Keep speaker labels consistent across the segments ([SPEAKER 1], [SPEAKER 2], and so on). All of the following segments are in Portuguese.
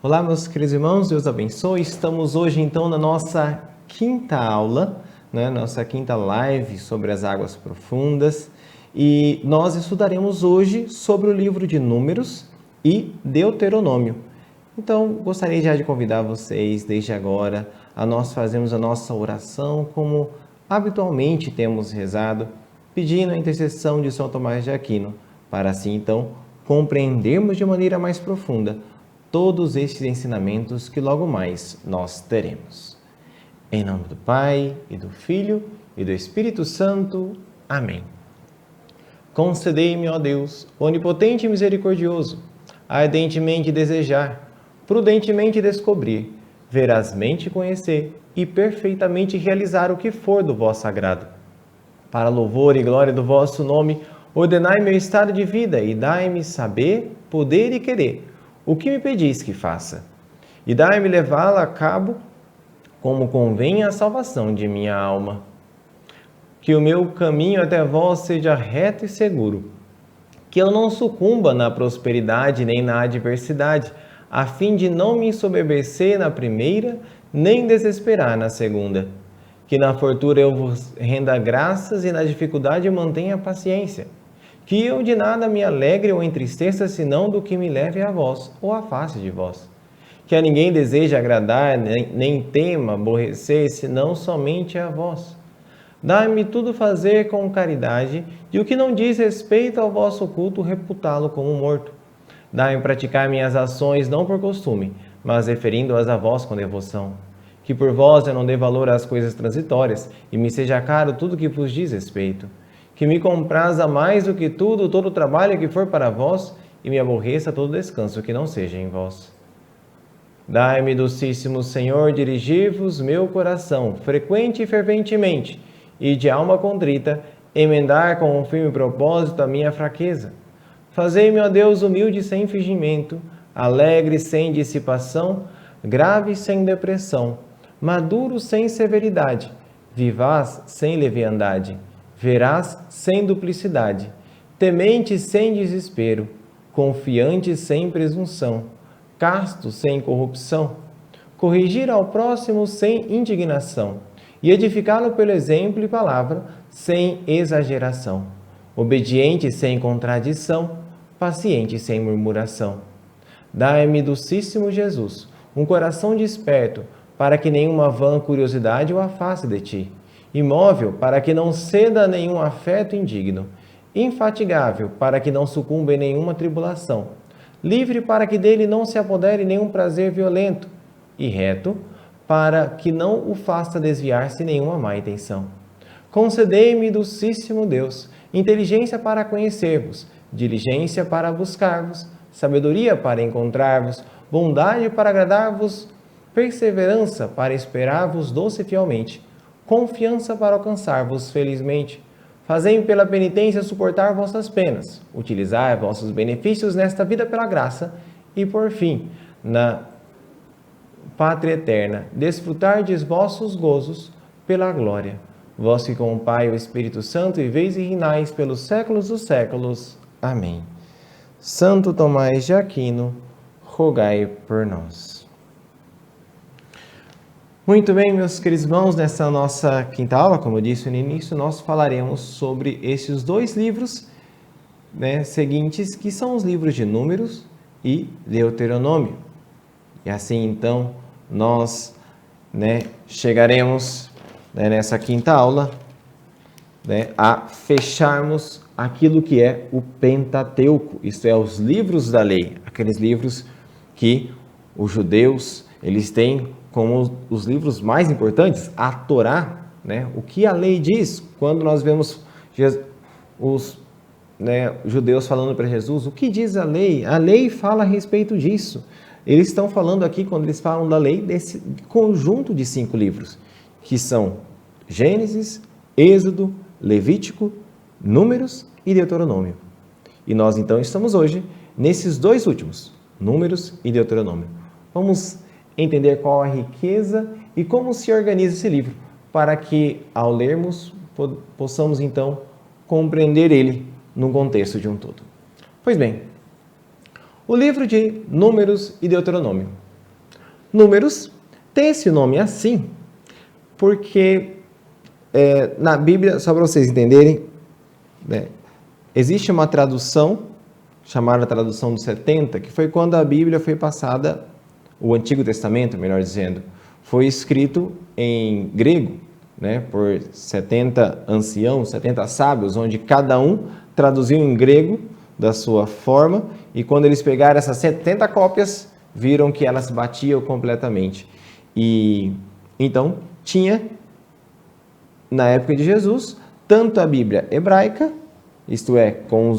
[SPEAKER 1] Olá, meus queridos irmãos, Deus abençoe. Estamos hoje, então, na nossa quinta aula, nossa quinta live sobre as águas profundas. E nós estudaremos hoje sobre o livro de Números e Deuteronômio. Então, gostaria já de convidar vocês, desde agora, a nós fazermos a nossa oração como habitualmente temos rezado, pedindo a intercessão de São Tomás de Aquino, para assim, então, compreendermos de maneira mais profunda todos estes ensinamentos que logo mais nós teremos. Em nome do Pai, e do Filho, e do Espírito Santo. Amém. Concedei-me, ó Deus, onipotente e misericordioso, ardentemente desejar, prudentemente descobrir, verazmente conhecer e perfeitamente realizar o que for do vosso agrado. Para louvor e glória do vosso nome, ordenai meu estado de vida e dai-me saber, poder e querer o que me pedis que faça, e dai-me levá-la a cabo como convém à salvação de minha alma. Que o meu caminho até vós seja reto e seguro, que eu não sucumba na prosperidade nem na adversidade, a fim de não me ensoberbecer na primeira, nem desesperar na segunda. Que na fortuna eu vos renda graças e na dificuldade mantenha paciência. Que eu de nada me alegre ou entristeça, senão do que me leve a vós, ou afaste de vós. Que a ninguém deseje agradar, nem tema aborrecer, senão somente a vós. Dai-me tudo fazer com caridade, e o que não diz respeito ao vosso culto, reputá-lo como morto. Dai-me praticar minhas ações, não por costume, mas referindo-as a vós com devoção. Que por vós eu não dê valor às coisas transitórias, e me seja caro tudo que vos diz respeito. Que me compraza mais do que tudo, todo o trabalho que for para vós, e me aborreça todo descanso que não seja em vós. Dai-me, docíssimo Senhor, dirigir-vos meu coração, frequente e ferventemente, e de alma contrita, emendar com um firme propósito a minha fraqueza. Fazei-me, ó Deus, humilde sem fingimento, alegre sem dissipação, grave sem depressão, maduro sem severidade, vivaz sem leviandade, veraz sem duplicidade, temente sem desespero, confiante sem presunção, casto sem corrupção, corrigir ao próximo sem indignação e edificá-lo pelo exemplo e palavra sem exageração, obediente sem contradição, paciente sem murmuração. Dai-me, docíssimo Jesus, um coração desperto, para que nenhuma vã curiosidade o afaste de ti, imóvel, para que não ceda a nenhum afeto indigno, infatigável, para que não sucumba em nenhuma tribulação, livre para que dele não se apodere nenhum prazer violento, e reto, para que não o faça desviar-se nenhuma má intenção. Concedei-me, docíssimo Deus, inteligência para conhecer-vos, diligência para buscar-vos, sabedoria para encontrar-vos, bondade para agradar-vos, perseverança para esperar-vos doce e fielmente, confiança para alcançar-vos felizmente. Fazei-me pela penitência suportar vossas penas, utilizar vossos benefícios nesta vida pela graça e, por fim, na pátria eterna, desfrutardes vossos gozos pela glória. Vós que com o Pai e o Espírito Santo viveis e reinais pelos séculos dos séculos. Amém. Santo Tomás de Aquino, rogai por nós. Muito bem, meus queridos irmãos, nessa nossa quinta aula, como eu disse no início, nós falaremos sobre esses dois livros seguintes, que são os livros de Números e Deuteronômio. E assim, então, nós chegaremos nessa quinta aula a fecharmos aquilo que é o Pentateuco, isto é, os livros da lei, aqueles livros que os judeus eles têm como os livros mais importantes, a Torá, o que a lei diz. Quando nós vemos os judeus falando para Jesus, o que diz a lei? A lei fala a respeito disso. Eles estão falando aqui, quando eles falam da lei, desse conjunto de 5 livros, que são Gênesis, Êxodo, Levítico, Números e Deuteronômio. E nós, então, estamos hoje nesses dois últimos, Números e Deuteronômio. Vamos entender qual a riqueza e como se organiza esse livro, para que, ao lermos, possamos, então, compreender ele num contexto de um todo. Pois bem, o livro de Números e Deuteronômio. Números tem esse nome assim porque na Bíblia, só para vocês entenderem, né, existe uma tradução chamada tradução dos 70, que foi quando a Bíblia foi passada, o Antigo Testamento, melhor dizendo, foi escrito em grego, né, por 70 anciãos, 70 sábios, onde cada um traduziu em grego da sua forma, e quando eles pegaram essas 70 cópias, viram que elas batiam completamente. E então tinha, na época de Jesus, tanto a Bíblia hebraica, isto é, com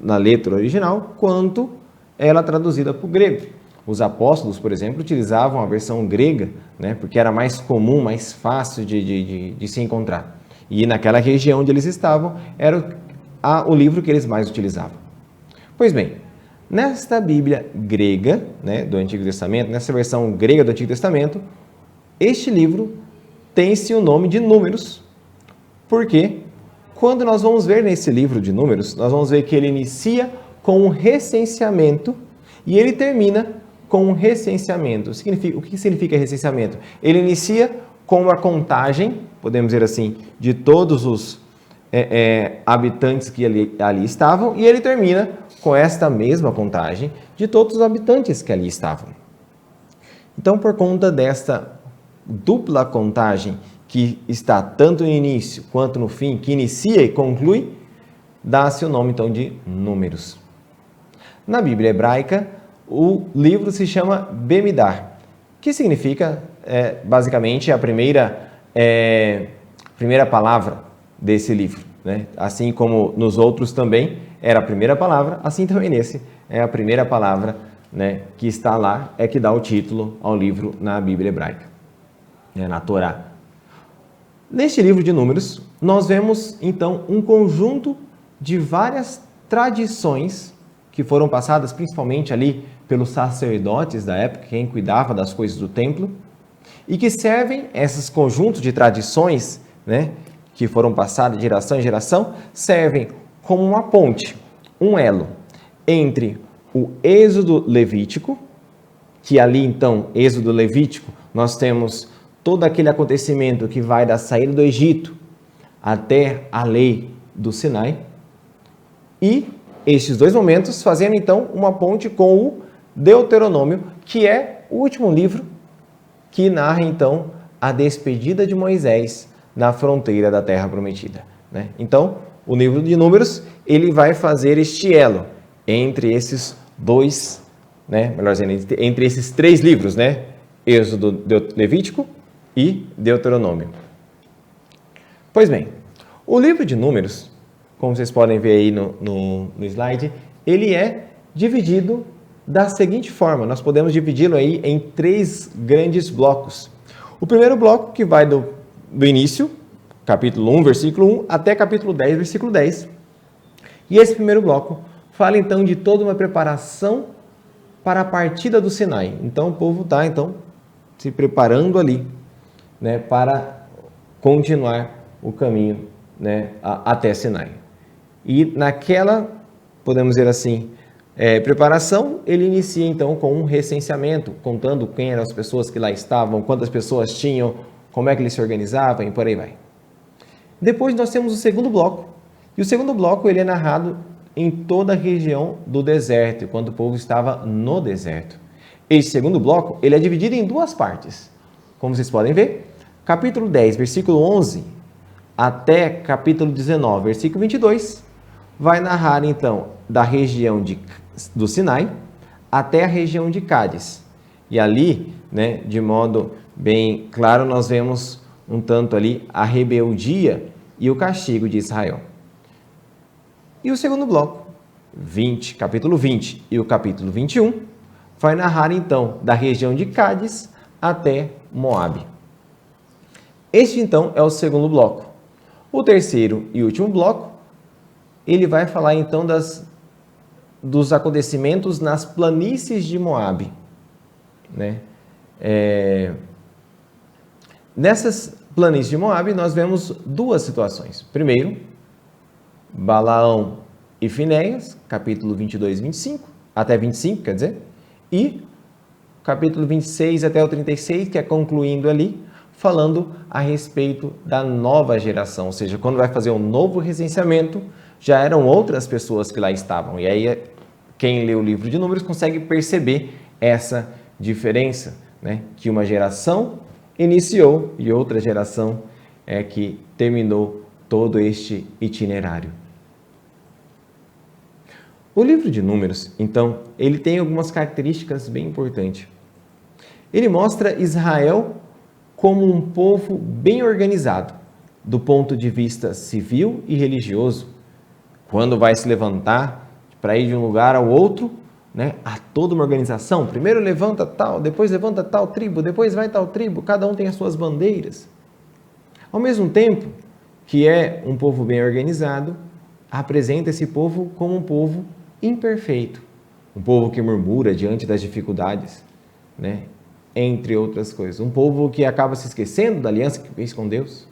[SPEAKER 1] na letra original, quanto ela traduzida para o grego. Os apóstolos, por exemplo, utilizavam a versão grega, né, porque era mais comum, mais fácil de se encontrar. E naquela região onde eles estavam, era o livro que eles mais utilizavam. Pois bem, nesta Bíblia grega, né, do Antigo Testamento, nessa versão grega do Antigo Testamento, este livro tem-se o nome de Números, porque quando nós vamos ver nesse livro de Números, nós vamos ver que ele inicia com um recenseamento e ele termina com um recenseamento. O que significa recenseamento? Ele inicia com uma contagem, podemos dizer assim, de todos os habitantes que ali estavam, e ele termina com esta mesma contagem de todos os habitantes que ali estavam. Então, por conta desta dupla contagem que está tanto no início quanto no fim, que inicia e conclui, dá-se o nome então de Números. Na Bíblia hebraica, o livro se chama Bemidbar, que significa basicamente a primeira palavra desse livro, né? Assim como nos outros também era a primeira palavra, assim também nesse é a primeira palavra, né, que está lá, que dá o título ao livro na Bíblia hebraica, na Torá. Neste livro de Números, nós vemos então um conjunto de várias tradições que foram passadas principalmente ali pelos sacerdotes da época, quem cuidava das coisas do templo, e que servem, esses conjuntos de tradições, né, que foram passadas de geração em geração, servem como uma ponte, um elo, entre o Êxodo Levítico, que ali então, Êxodo Levítico, nós temos todo aquele acontecimento que vai da saída do Egito até a lei do Sinai, e estes dois momentos fazendo então uma ponte com o Deuteronômio, que é o último livro que narra então a despedida de Moisés na fronteira da Terra Prometida, né? Então, o livro de Números, ele vai fazer este elo entre esses dois, né, melhor dizendo, entre esses três livros, né? Êxodo, Levítico e Deuteronômio. Pois bem, o livro de Números, como vocês podem ver aí no slide, ele é dividido da seguinte forma, nós podemos dividi-lo aí em três grandes blocos. O primeiro bloco, que vai do início, capítulo 1, versículo 1, até capítulo 10, versículo 10. E esse primeiro bloco fala então de toda uma preparação para a partida do Sinai. Então o povo está se preparando ali, né, para continuar o caminho, né, até Sinai. E naquela, podemos dizer assim, preparação, ele inicia então com um recenseamento, contando quem eram as pessoas que lá estavam, quantas pessoas tinham, como é que eles se organizavam e por aí vai. Depois nós temos o segundo bloco, e o segundo bloco ele é narrado em toda a região do deserto, quando o povo estava no deserto. Esse segundo bloco ele é dividido em duas partes, como vocês podem ver, capítulo 10, versículo 11, até capítulo 19, versículo 22, vai narrar então da região do Sinai até a região de Cádiz. E ali, né, de modo bem claro, nós vemos um tanto ali a rebeldia e o castigo de Israel. E o segundo bloco, capítulo 20 e o capítulo 21, vai narrar então da região de Cádiz até Moabe. Este então é o segundo bloco. O terceiro e último bloco, ele vai falar então dos acontecimentos nas planícies de Moabe, né? Nessas planícies de Moabe, nós vemos duas situações. Primeiro, Balaão e Finéias, capítulo 22 e 25, até 25, quer dizer, e capítulo 26 até o 36, que é concluindo ali, falando a respeito da nova geração, ou seja, quando vai fazer um novo recenseamento, já eram outras pessoas que lá estavam. E aí, quem lê o livro de Números consegue perceber essa diferença, né? Que uma geração iniciou e outra geração é que terminou todo este itinerário. O livro de Números, então, ele tem algumas características bem importantes. Ele mostra Israel como um povo bem organizado, do ponto de vista civil e religioso. Quando vai se levantar para ir de um lugar ao outro, né, há toda uma organização. Primeiro levanta tal, depois levanta tal tribo, depois vai tal tribo, cada um tem as suas bandeiras. Ao mesmo tempo que é um povo bem organizado, apresenta esse povo como um povo imperfeito, um povo que murmura diante das dificuldades, né? Entre outras coisas. Um povo que acaba se esquecendo da aliança que fez com Deus.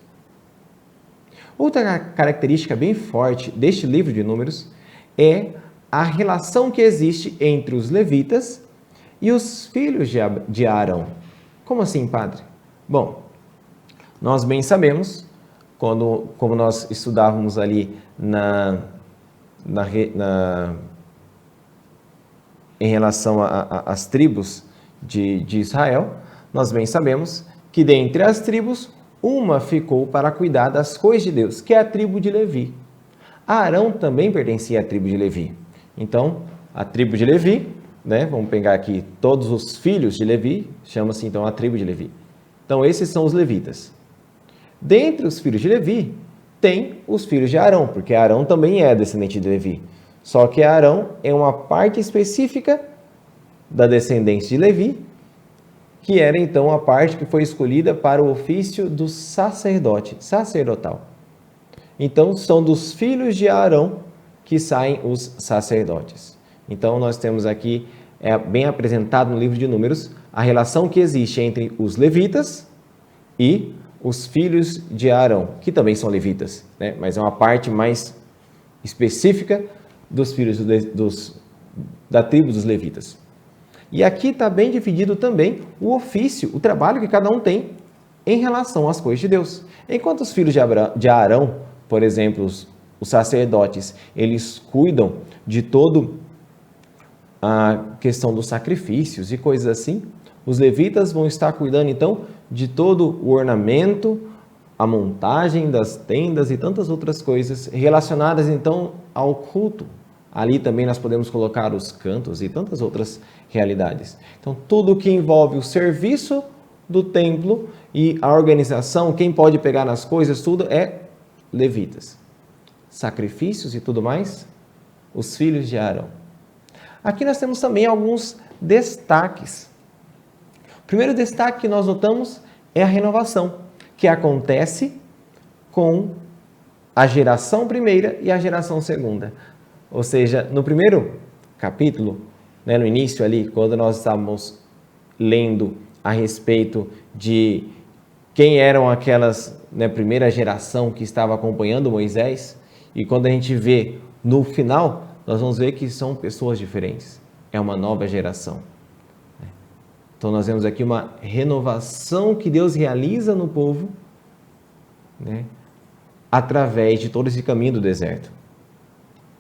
[SPEAKER 1] Outra característica bem forte deste livro de Números é a relação que existe entre os levitas e os filhos de Arão. Como assim, padre? Bom, nós bem sabemos, como nós estudávamos ali em relação às tribos de Israel, nós bem sabemos que dentre as tribos, uma ficou para cuidar das coisas de Deus, que é a tribo de Levi. Arão também pertencia à tribo de Levi. Então, a tribo de Levi, né, vamos pegar aqui todos os filhos de Levi, chama-se então a tribo de Levi. Então, esses são os levitas. Dentre os filhos de Levi, tem os filhos de Arão, porque Arão também é descendente de Levi. Só que Arão é uma parte específica da descendência de Levi, que era então a parte que foi escolhida para o ofício do sacerdotal. Então, são dos filhos de Arão que saem os sacerdotes. Então, nós temos aqui, bem apresentado no livro de Números, a relação que existe entre os levitas e os filhos de Arão, que também são levitas, né? Mas é uma parte mais específica dos filhos da tribo dos levitas. E aqui está bem dividido também o ofício, o trabalho que cada um tem em relação às coisas de Deus. Enquanto os filhos de Arão, por exemplo, os sacerdotes, eles cuidam de todo a questão dos sacrifícios e coisas assim, os levitas vão estar cuidando então de todo o ornamento, a montagem das tendas e tantas outras coisas relacionadas então ao culto. Ali também nós podemos colocar os cantos e tantas outras realidades. Então, tudo que envolve o serviço do templo e a organização, quem pode pegar nas coisas, tudo é levitas. Sacrifícios e tudo mais, os filhos de Arão. Aqui nós temos também alguns destaques. O primeiro destaque que nós notamos é a renovação, que acontece com a geração primeira e a geração segunda. Ou seja, no primeiro capítulo, né, no início ali, quando nós estávamos lendo a respeito de quem eram aquelas, né, primeira geração que estava acompanhando Moisés, e quando a gente vê no final, nós vamos ver que são pessoas diferentes. É uma nova geração. Então nós vemos aqui uma renovação que Deus realiza no povo, né, através de todo esse caminho do deserto.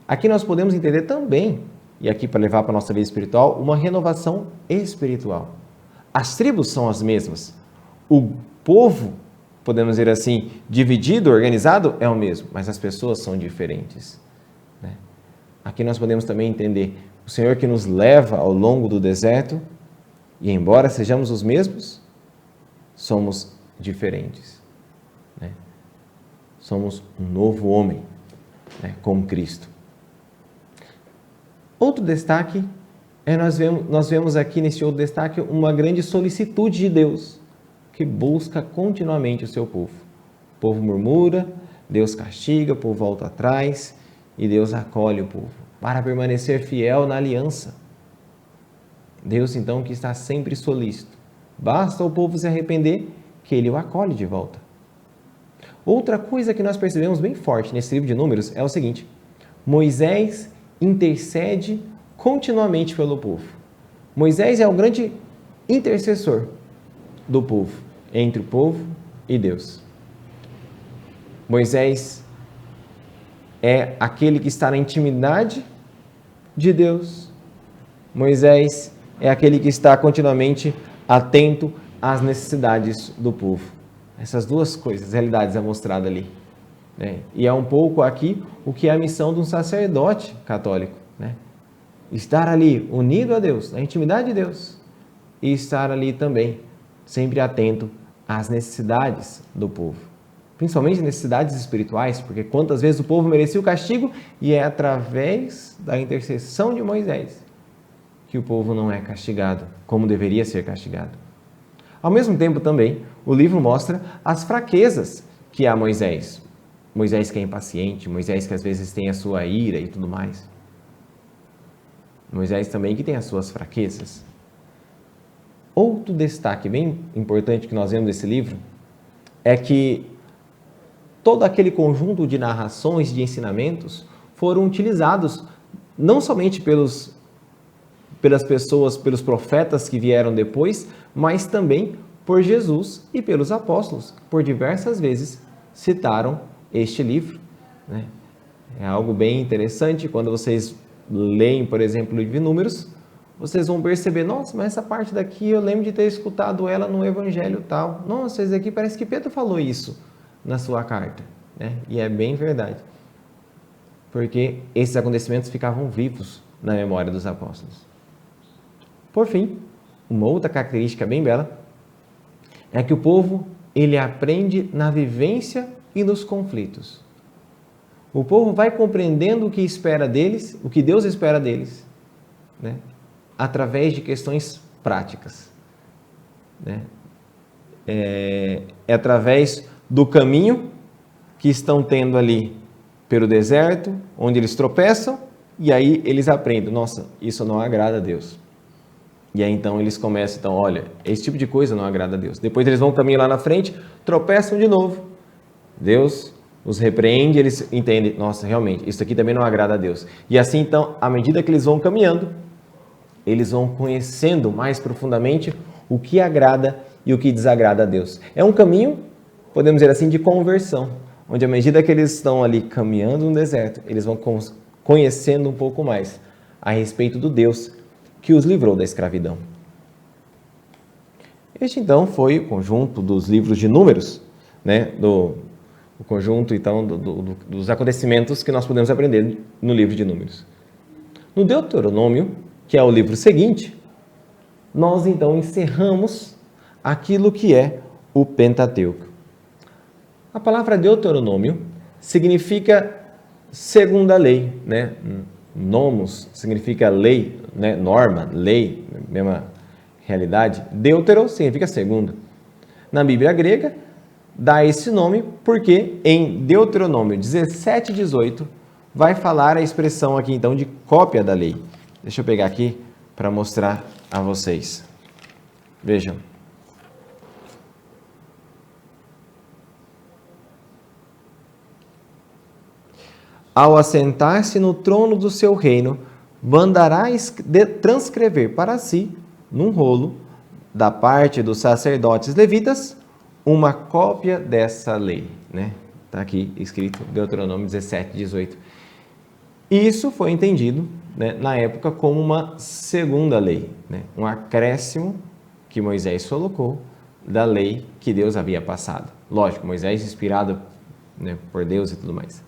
[SPEAKER 1] Aqui nós podemos entender também, e aqui para levar para a nossa vida espiritual, uma renovação espiritual. As tribos são as mesmas. O povo, podemos dizer assim, dividido, organizado, é o mesmo, mas as pessoas são diferentes, né? Aqui nós podemos também entender o Senhor que nos leva ao longo do deserto, e embora sejamos os mesmos, somos diferentes, né? Somos um novo homem, né, com Cristo. Outro destaque é nós vemos aqui nesse outro destaque uma grande solicitude de Deus, que busca continuamente o seu povo. O povo murmura, Deus castiga, o povo volta atrás e Deus acolhe o povo para permanecer fiel na aliança. Deus, então, que está sempre solícito. Basta o povo se arrepender que ele o acolhe de volta. Outra coisa que nós percebemos bem forte nesse livro de Números é o seguinte: Moisés intercede continuamente pelo povo. Moisés é o grande intercessor do povo, entre o povo e Deus. Moisés é aquele que está na intimidade de Deus. Moisés é aquele que está continuamente atento às necessidades do povo. Essas duas coisas, realidades, é mostrada ali. Né? E é um pouco aqui o que é a missão de um sacerdote católico. Né? Estar ali unido a Deus, na intimidade de Deus, e estar ali também, sempre atento às necessidades do povo. Principalmente necessidades espirituais, porque quantas vezes o povo merecia o castigo e é através da intercessão de Moisés que o povo não é castigado, como deveria ser castigado. Ao mesmo tempo também, o livro mostra as fraquezas que há Moisés. Moisés que é impaciente, Moisés que às vezes tem a sua ira e tudo mais. Moisés também que tem as suas fraquezas. Outro destaque bem importante que nós vemos nesse livro é que todo aquele conjunto de narrações, de ensinamentos, foram utilizados não somente pelas pessoas, pelos profetas que vieram depois, mas também por Jesus e pelos apóstolos, que por diversas vezes citaram este livro. Né? É algo bem interessante, quando vocês leem, por exemplo, o livro de Números, vocês vão perceber, nossa, mas essa parte daqui eu lembro de ter escutado ela no evangelho tal. Nossa, isso aqui parece que Pedro falou isso na sua carta. Né? E é bem verdade, porque esses acontecimentos ficavam vivos na memória dos apóstolos. Por fim, uma outra característica bem bela é que o povo, ele aprende na vivência e nos conflitos. O povo vai compreendendo o que espera deles, o que Deus espera deles, né? Através de questões práticas. Né? É através do caminho que estão tendo ali pelo deserto, onde eles tropeçam, e aí eles aprendem, nossa, isso não agrada a Deus. E aí então eles começam, então, olha, esse tipo de coisa não agrada a Deus. Depois eles vão caminhar lá na frente, tropeçam de novo. Deus os repreende, eles entendem, nossa, realmente, isso aqui também não agrada a Deus. E assim então, à medida que eles vão caminhando, eles vão conhecendo mais profundamente o que agrada e o que desagrada a Deus. É um caminho, podemos dizer assim, de conversão, onde à medida que eles estão ali caminhando no deserto, eles vão conhecendo um pouco mais a respeito do Deus que os livrou da escravidão. Este então foi o conjunto dos livros de Números, né? O conjunto então dos acontecimentos que nós podemos aprender no livro de Números. No Deuteronômio, que é o livro seguinte, nós então encerramos aquilo que é o Pentateuco. A palavra Deuteronômio significa segunda lei, né? Nomos significa lei, né? Norma, lei, mesma realidade. Deutero significa segundo. Na Bíblia grega, dá esse nome porque em Deuteronômio 17:18 vai falar a expressão aqui então de cópia da lei. Deixa eu pegar aqui para mostrar a vocês. Vejam. Ao assentar-se no trono do seu reino, mandará transcrever para si, num rolo, da parte dos sacerdotes levitas, uma cópia dessa lei. Né? Está aqui escrito, Deuteronômio 17:18. Isso foi entendido, né, na época como uma segunda lei, né? Um acréscimo que Moisés colocou da lei que Deus havia passado. Lógico, Moisés inspirado, né, por Deus e tudo mais.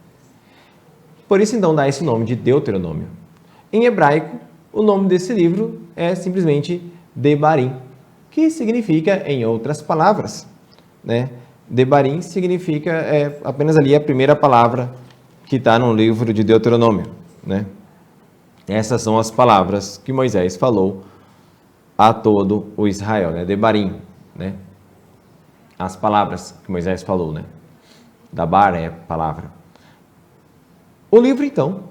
[SPEAKER 1] Por isso, então, dá esse nome de Deuteronômio. Em hebraico, o nome desse livro é simplesmente Debarim, que significa, em outras palavras, né? Debarim significa apenas ali a primeira palavra que está no livro de Deuteronômio, né? Essas são as palavras que Moisés falou a todo o Israel, né? Debarim, né? As palavras que Moisés falou, né? Dabar é palavra. O livro, então,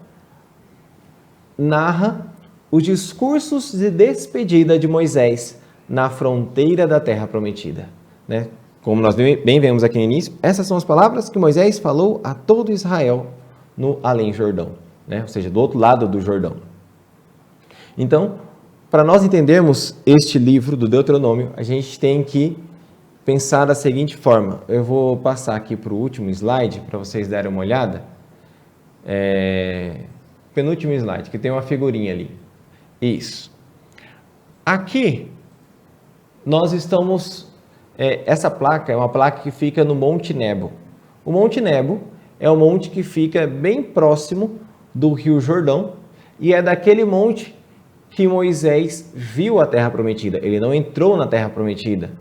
[SPEAKER 1] narra os discursos de despedida de Moisés na fronteira da Terra Prometida. Né? Como nós bem vemos aqui no início, essas são as palavras que Moisés falou a todo Israel no Além Jordão, né? Ou seja, do outro lado do Jordão. Então, para nós entendermos este livro do Deuteronômio, a gente tem que pensar da seguinte forma. Eu vou passar aqui para o último slide, para vocês darem uma olhada. Penúltimo slide, que tem uma figurinha ali. Isso. Aqui, nós estamos... essa placa é uma placa que fica no Monte Nebo. O Monte Nebo é um monte que fica bem próximo do Rio Jordão e é daquele monte que Moisés viu a terra prometida. Ele não entrou na terra prometida,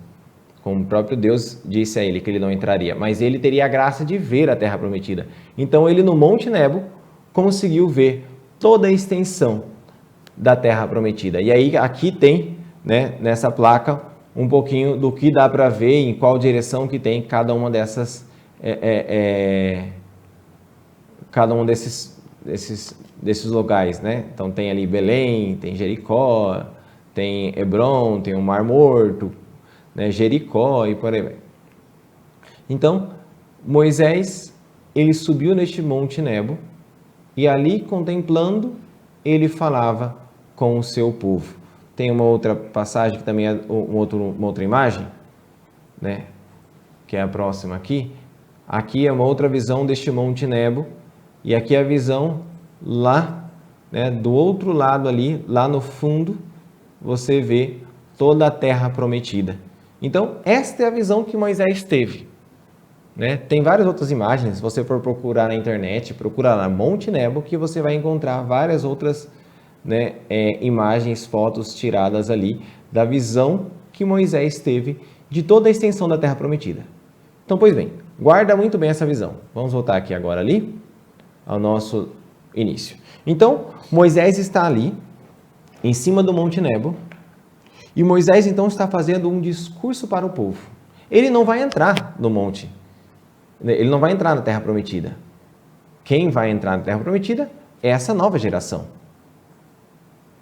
[SPEAKER 1] como o próprio Deus disse a ele que ele não entraria, mas ele teria a graça de ver a terra prometida. Então ele no Monte Nebo conseguiu ver toda a extensão da terra prometida. E aí aqui tem, né, nessa placa um pouquinho do que dá para ver, em qual direção que tem cada uma dessas, cada um desses locais, né? Então tem ali Belém, tem Jericó, tem Hebrom, tem o Mar Morto, né? Jericó e por aí vai. Então Moisés, ele subiu neste Monte Nebo e ali contemplando, ele falava com o seu povo. Tem uma outra passagem que também é uma outra imagem, né? Que é a próxima aqui. Aqui é uma outra visão deste Monte Nebo e aqui é a visão lá, né, do outro lado ali, lá no fundo, você vê toda a terra prometida. Então, esta é a visão que Moisés teve, né? Tem várias outras imagens, se você for procurar na internet, procurar lá Monte Nebo, que você vai encontrar várias outras, né, imagens, fotos tiradas ali da visão que Moisés teve de toda a extensão da terra prometida. Então, pois bem, guarda muito bem essa visão. Vamos voltar aqui agora ali ao nosso início. Então, Moisés está ali, em cima do Monte Nebo, e Moisés então está fazendo um discurso para o povo. Ele não vai entrar no monte, ele não vai entrar na terra prometida. Quem vai entrar na terra prometida é essa nova geração.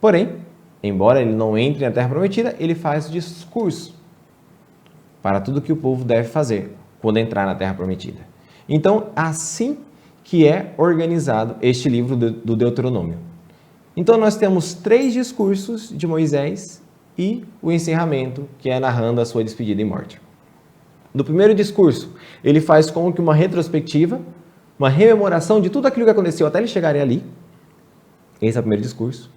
[SPEAKER 1] Porém, embora ele não entre na terra prometida, ele faz o discurso para tudo que o povo deve fazer quando entrar na terra prometida. Então, assim que é organizado este livro do Deuteronômio. Então, nós temos 3 discursos de Moisés e o encerramento, que é narrando a sua despedida e morte. No primeiro discurso, ele faz como que uma retrospectiva, uma rememoração de tudo aquilo que aconteceu até eles chegarem ali. Esse é o primeiro discurso.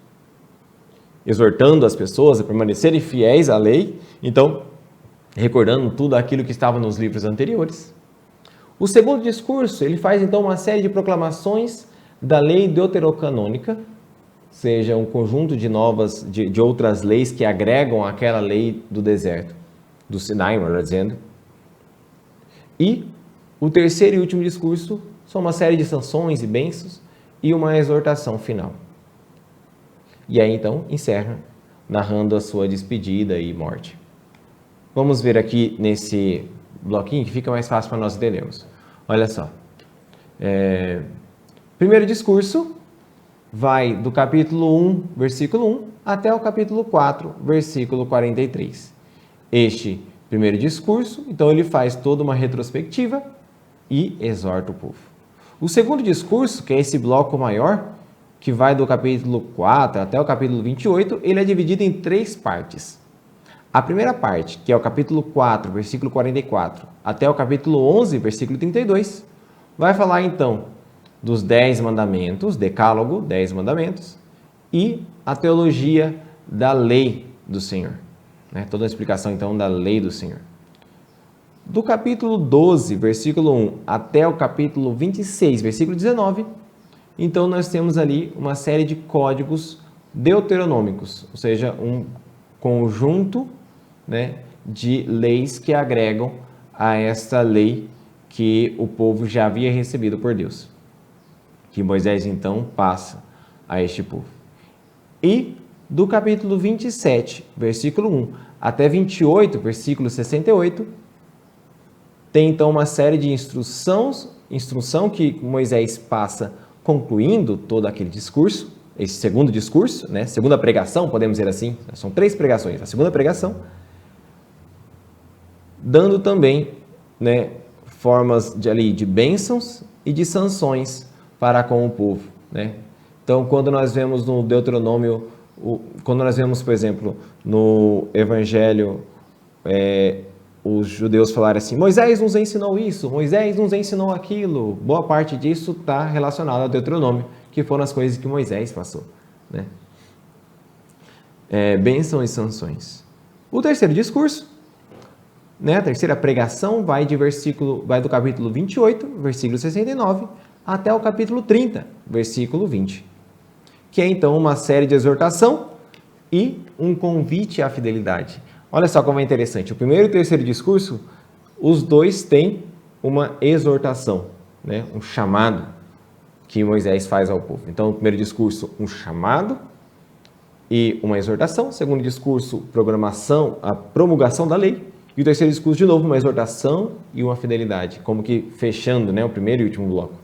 [SPEAKER 1] Exortando as pessoas a permanecerem fiéis à lei, então, recordando tudo aquilo que estava nos livros anteriores. O segundo discurso, ele faz então uma série de proclamações da lei deuterocanônica, seja um conjunto de outras leis que agregam àquela lei do deserto, do Sinai, melhor dizendo. E o terceiro e último discurso são uma série de sanções e bênçãos e uma exortação final. E aí então encerra narrando a sua despedida e morte. Vamos ver aqui nesse bloquinho que fica mais fácil para nós entendermos. Olha só. Primeiro discurso vai do capítulo 1, versículo 1, até o capítulo 4, versículo 43. Este primeiro discurso, então ele faz toda uma retrospectiva e exorta o povo. O segundo discurso, que é esse bloco maior, que vai do capítulo 4 até o capítulo 28, ele é dividido em 3 partes. A primeira parte, que é o capítulo 4, versículo 44, até o capítulo 11, versículo 32, vai falar então dos 10 mandamentos, decálogo, 10 mandamentos, e a teologia da lei do Senhor. Né? Toda a explicação então da lei do Senhor. Do capítulo 12, versículo 1, até o capítulo 26, versículo 19, então nós temos ali uma série de códigos deuteronômicos, ou seja, um conjunto, né, de leis que agregam a esta lei que o povo já havia recebido por Deus, que Moisés então passa a este povo. E do capítulo 27, versículo 1, até 28, versículo 68, tem então uma série de instrução que Moisés passa concluindo todo aquele discurso, esse segundo discurso, né, segunda pregação, podemos dizer assim, são 3 pregações, a segunda pregação, dando também, né, formas de bênçãos e de sanções para com o povo, né? Então, quando nós vemos no Deuteronômio quando nós vemos, por exemplo, no Evangelho, os judeus falarem assim, Moisés nos ensinou isso, Moisés nos ensinou aquilo, boa parte disso está relacionado ao Deuteronômio, que foram as coisas que Moisés passou, né? Bênçãos e sanções. O terceiro discurso, né, a terceira pregação vai do capítulo 28, versículo 69, até o capítulo 30, versículo 20, que é então uma série de exortação e um convite à fidelidade. Olha só como é interessante, o primeiro e o terceiro discurso, os dois têm uma exortação, né, um chamado que Moisés faz ao povo. Então, o primeiro discurso, um chamado e uma exortação, o segundo discurso, a promulgação da lei, e o terceiro discurso, de novo, uma exortação e uma fidelidade, como que fechando, né, o primeiro e último bloco.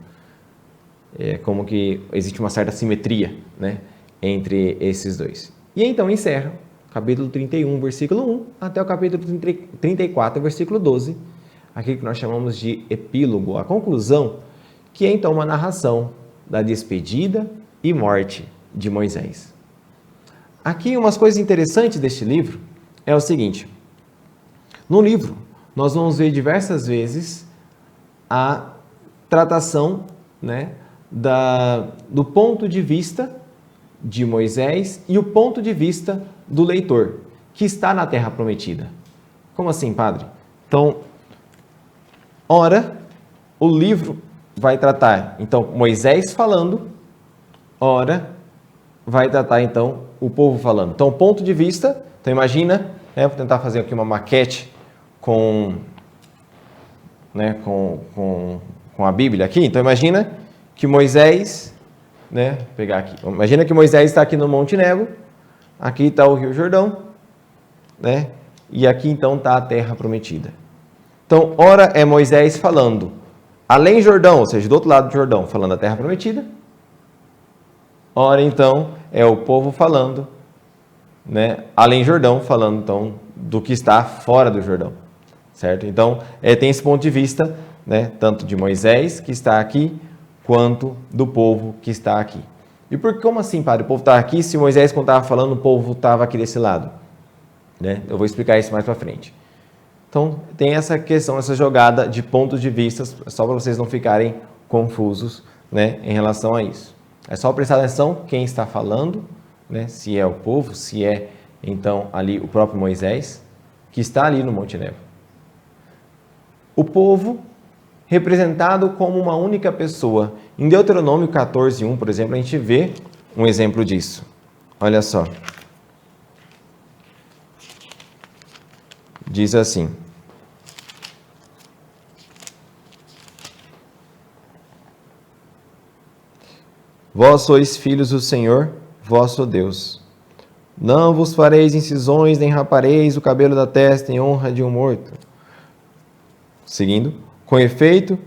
[SPEAKER 1] Como que existe uma certa simetria, né, entre esses dois. E então encerra capítulo 31, versículo 1, até o capítulo 34, versículo 12, aquilo que nós chamamos de epílogo, a conclusão, que é então uma narração da despedida e morte de Moisés. Aqui umas coisas interessantes deste livro é o seguinte, no livro nós vamos ver diversas vezes a tratação, né, do ponto de vista de Moisés e o ponto de vista do leitor, que está na Terra Prometida. Como assim, padre? Então, ora, o livro vai tratar, então, Moisés falando, ora, vai tratar, então, o povo falando. Então, o ponto de vista, então imagina, né, vou tentar fazer aqui uma maquete com a Bíblia aqui. Então, imagina que Moisés, né, vou pegar aqui, imagina que Moisés está aqui no Monte Nebo, aqui está o Rio Jordão, né, e aqui então está a Terra Prometida. Então, ora é Moisés falando, além Jordão, ou seja, do outro lado do Jordão, falando da Terra Prometida. Ora, então, é o povo falando, né, além Jordão, falando, então, do que está fora do Jordão, certo? Então, tem esse ponto de vista, né, tanto de Moisés, que está aqui, quanto do povo que está aqui. E como assim, padre? O povo está aqui, se Moisés, quando estava falando, o povo estava aqui desse lado, né? Eu vou explicar isso mais para frente. Então, tem essa questão, essa jogada de pontos de vista, só para vocês não ficarem confusos, né, em relação a isso. É só prestar atenção quem está falando, né, se é o povo, se é, então, ali o próprio Moisés, que está ali no Monte Nebo. O povo representado como uma única pessoa. Em Deuteronômio 14:1, por exemplo, a gente vê um exemplo disso. Olha só. Diz assim: Vós sois filhos do Senhor, vosso Deus. Não vos fareis incisões, nem rapareis o cabelo da testa em honra de um morto. Seguindo. Com efeito,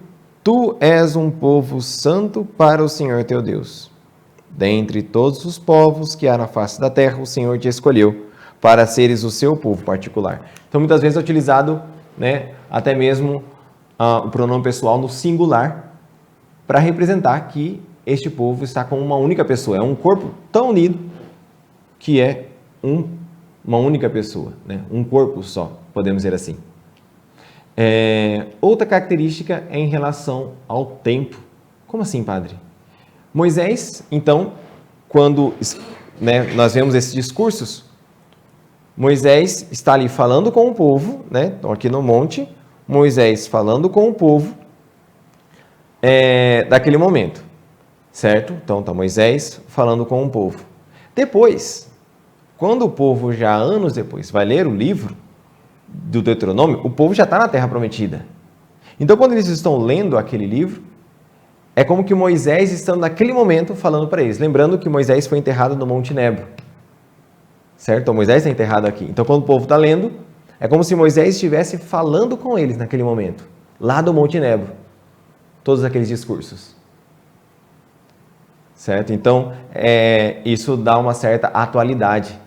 [SPEAKER 1] tu és um povo santo para o Senhor teu Deus. Dentre todos os povos que há na face da terra, o Senhor te escolheu para seres o seu povo particular. Então, muitas vezes é utilizado, né, até mesmo o pronome pessoal no singular para representar que este povo está com uma única pessoa. É um corpo tão unido que é uma única pessoa, né? Um corpo só, podemos dizer assim. Outra característica é em relação ao tempo. Como assim, padre? Moisés, então, quando, né, nós vemos esses discursos, Moisés está ali falando com o povo, né? Então, aqui no monte, Moisés falando com o povo daquele momento, certo? Então, está Moisés falando com o povo. Depois, quando o povo, já anos depois, vai ler o livro do Deuteronômio, o povo já está na Terra Prometida. Então, quando eles estão lendo aquele livro, é como que Moisés estando naquele momento falando para eles. Lembrando que Moisés foi enterrado no Monte Nebo. Certo? Então, Moisés está enterrado aqui. Então, quando o povo está lendo, é como se Moisés estivesse falando com eles naquele momento, lá do Monte Nebo. Todos aqueles discursos. Certo? Então, isso dá uma certa atualidade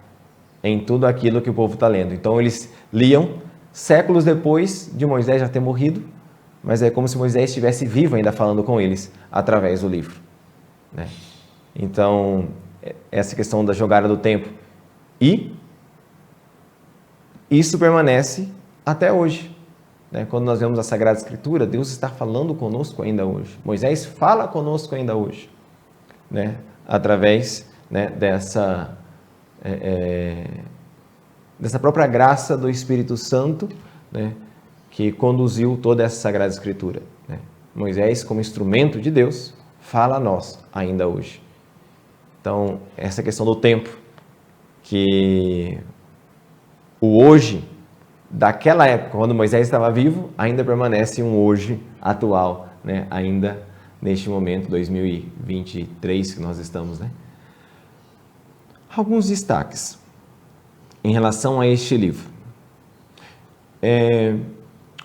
[SPEAKER 1] em tudo aquilo que o povo está lendo. Então, eles liam séculos depois de Moisés já ter morrido, mas é como se Moisés estivesse vivo ainda falando com eles através do livro, né? Então, essa questão da jogada do tempo. E isso permanece até hoje. Quando nós vemos a Sagrada Escritura, Deus está falando conosco ainda hoje. Moisés fala conosco ainda hoje, através dessa própria graça do Espírito Santo, que conduziu toda essa Sagrada Escritura. Moisés, como instrumento de Deus, fala a nós ainda hoje. Então, essa questão do tempo, que o hoje daquela época, quando Moisés estava vivo, ainda permanece um hoje atual, ainda neste momento, 2023 que nós estamos. Alguns destaques em relação a este livro.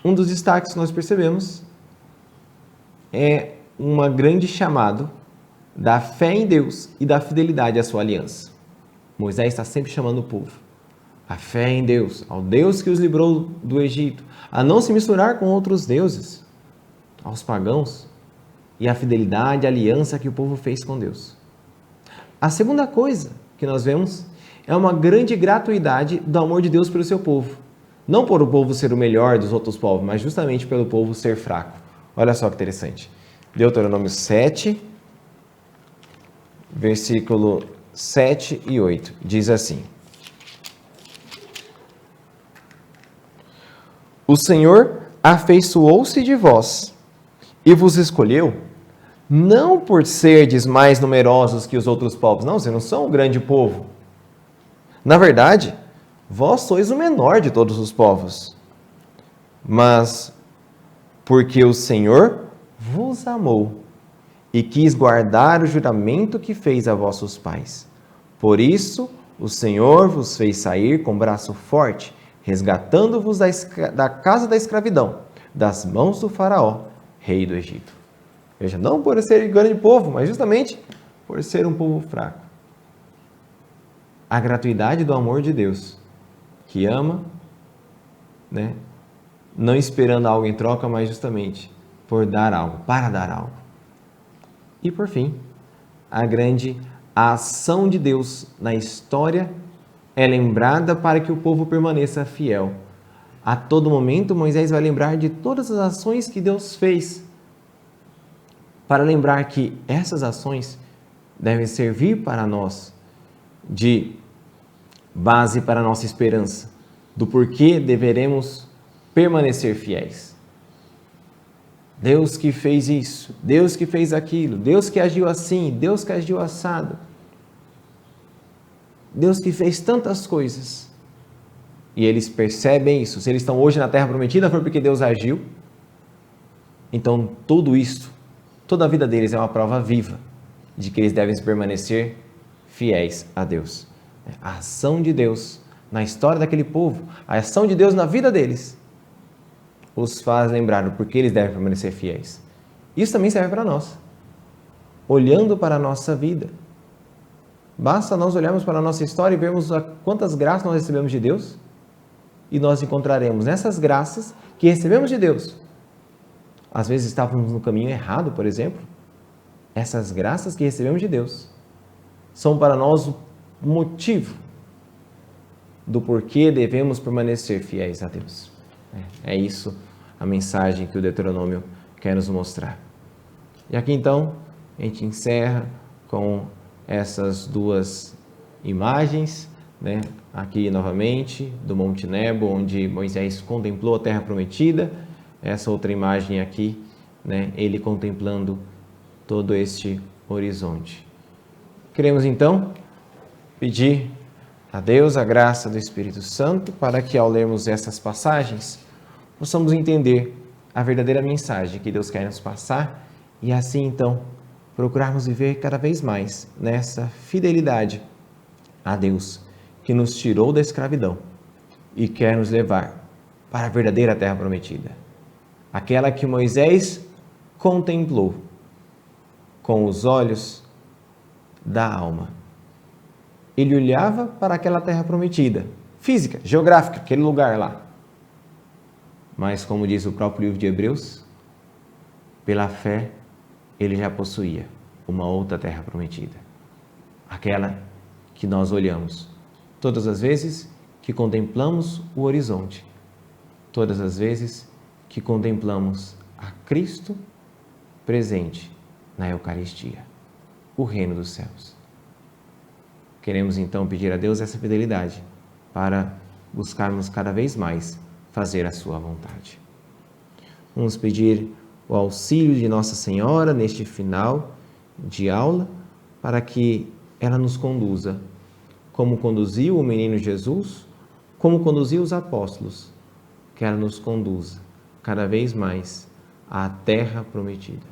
[SPEAKER 1] Um dos destaques que nós percebemos é um grande chamado da fé em Deus e da fidelidade à sua aliança. Moisés está sempre chamando o povo a fé em Deus, ao Deus que os livrou do Egito, a não se misturar com outros deuses, aos pagãos, e a fidelidade, a aliança que o povo fez com Deus. A segunda coisa que nós vemos é uma grande gratuidade do amor de Deus pelo seu povo. Não por o povo ser o melhor dos outros povos, mas justamente pelo povo ser fraco. Olha só que interessante. Deuteronômio 7, versículo 7 e 8, diz assim: O Senhor afeiçoou-se de vós e vos escolheu, não por serdes mais numerosos que os outros povos. Não, vocês não são um grande povo. Na verdade, vós sois o menor de todos os povos. Mas porque o Senhor vos amou e quis guardar o juramento que fez a vossos pais. Por isso, o Senhor vos fez sair com braço forte, resgatando-vos da casa da escravidão, das mãos do faraó, rei do Egito. Veja, não por ser grande povo, mas justamente por ser um povo fraco. A gratuidade do amor de Deus, que ama, não esperando algo em troca, mas justamente por dar algo, para dar algo. E por fim, a ação de Deus na história é lembrada para que o povo permaneça fiel. A todo momento, Moisés vai lembrar de todas as ações que Deus fez, para lembrar que essas ações devem servir para nós de base para a nossa esperança, do porquê deveremos permanecer fiéis. Deus que fez isso, Deus que fez aquilo, Deus que agiu assim, Deus que agiu assado. Deus que fez tantas coisas. E eles percebem isso. Se eles estão hoje na Terra Prometida, foi porque Deus agiu. Então, tudo isso, toda a vida deles é uma prova viva de que eles devem permanecer fiéis a Deus. A ação de Deus na história daquele povo, a ação de Deus na vida deles, os faz lembrar o porquê eles devem permanecer fiéis. Isso também serve para nós. Olhando para a nossa vida, basta nós olharmos para a nossa história e vermos quantas graças nós recebemos de Deus, e nós encontraremos nessas graças que recebemos de Deus. Às vezes estávamos no caminho errado, por exemplo. Essas graças que recebemos de Deus são para nós o motivo do porquê devemos permanecer fiéis a Deus. É isso a mensagem que o Deuteronômio quer nos mostrar. E aqui então, a gente encerra com essas duas imagens, aqui novamente, do Monte Nebo, onde Moisés contemplou a Terra Prometida. Essa outra imagem aqui, ele contemplando todo este horizonte. Queremos então pedir a Deus a graça do Espírito Santo para que, ao lermos essas passagens, possamos entender a verdadeira mensagem que Deus quer nos passar e assim então procurarmos viver cada vez mais nessa fidelidade a Deus, que nos tirou da escravidão e quer nos levar para a verdadeira Terra Prometida, aquela que Moisés contemplou com os olhos da alma. Ele olhava para aquela Terra Prometida, física, geográfica, aquele lugar lá. Mas, como diz o próprio livro de Hebreus, pela fé ele já possuía uma outra Terra Prometida, aquela que nós olhamos todas as vezes que contemplamos o horizonte, todas as vezes que contemplamos a Cristo presente na Eucaristia, o reino dos céus. Queremos então pedir a Deus essa fidelidade para buscarmos cada vez mais fazer a sua vontade. Vamos pedir o auxílio de Nossa Senhora neste final de aula para que ela nos conduza, como conduziu o menino Jesus, como conduziu os apóstolos, que ela nos conduza cada vez mais à terra prometida.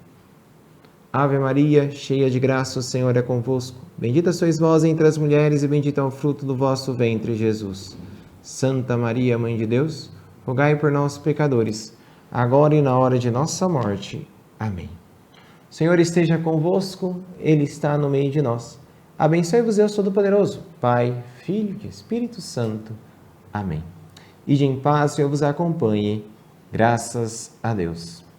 [SPEAKER 1] Ave Maria, cheia de graça, o Senhor é convosco. Bendita sois vós entre as mulheres e bendito é o fruto do vosso ventre, Jesus. Santa Maria, Mãe de Deus, rogai por nós, pecadores, agora e na hora de nossa morte. Amém. O Senhor esteja convosco, Ele está no meio de nós. Abençoe-vos Deus Todo-Poderoso, Pai, Filho e Espírito Santo. Amém. Ide em paz, Senhor vos acompanhe. Graças a Deus.